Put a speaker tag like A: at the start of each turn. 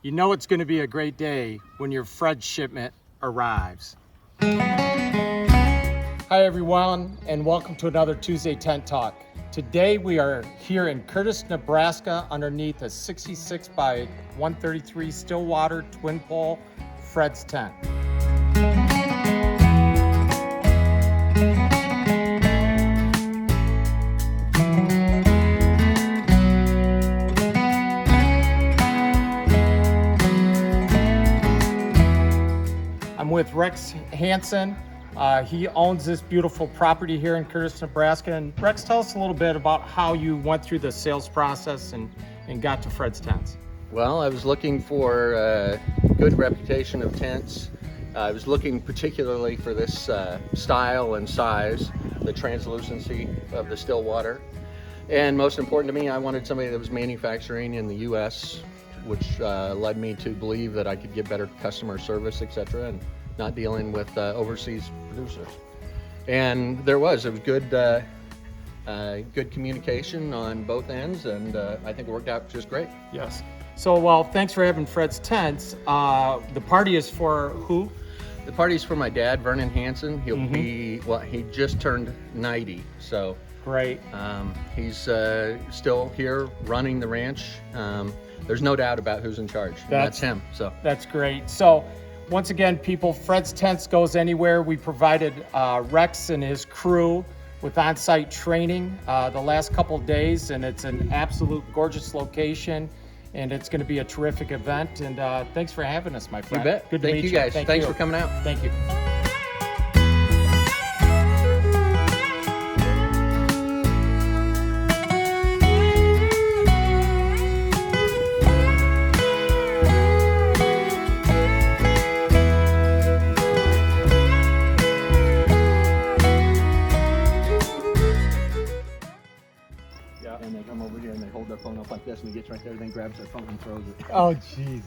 A: You know it's going to be a great day when your Fred shipment arrives. Hi everyone, and welcome to another Tuesday Tent Talk. Today we are here in Curtis, Nebraska underneath a 66 by 133 Stillwater twin pole Fred's tent. I'm with Rex Hansen. He owns this beautiful property here in Curtis, Nebraska. And Rex, tell us a little bit about how you went through the sales process and got to Fred's Tents.
B: Well, I was looking for a good reputation of tents. I was looking particularly for this style and size, the translucency of the Stillwater. And most important to me, I wanted somebody that was manufacturing in the U.S., which led me to believe that I could get better customer service, etc., and not dealing with overseas producers. And it was good communication on both ends, and I think it worked out just great.
A: Yes. So, well, thanks for having Fred's Tents. The party is for who?
B: The party's for my dad, Vernon Hansen. He'll be, well, he just turned 90, so.
A: Great.
B: He's still here running the ranch. There's no doubt about who's in charge. That's him. So
A: that's great. So once again, people, Fred's Tents goes anywhere. We provided Rex and his crew with on-site training the last couple of days, and it's an absolute gorgeous location, and it's going to be a terrific event. And thanks for having us, my friend.
B: You bet.
A: Good to meet you.
B: Thank you guys. Thanks for coming out.
A: Thank you.
B: And they come over here and they hold their phone up like this, and he gets right there, then grabs their phone and throws it.
A: Oh, jeez.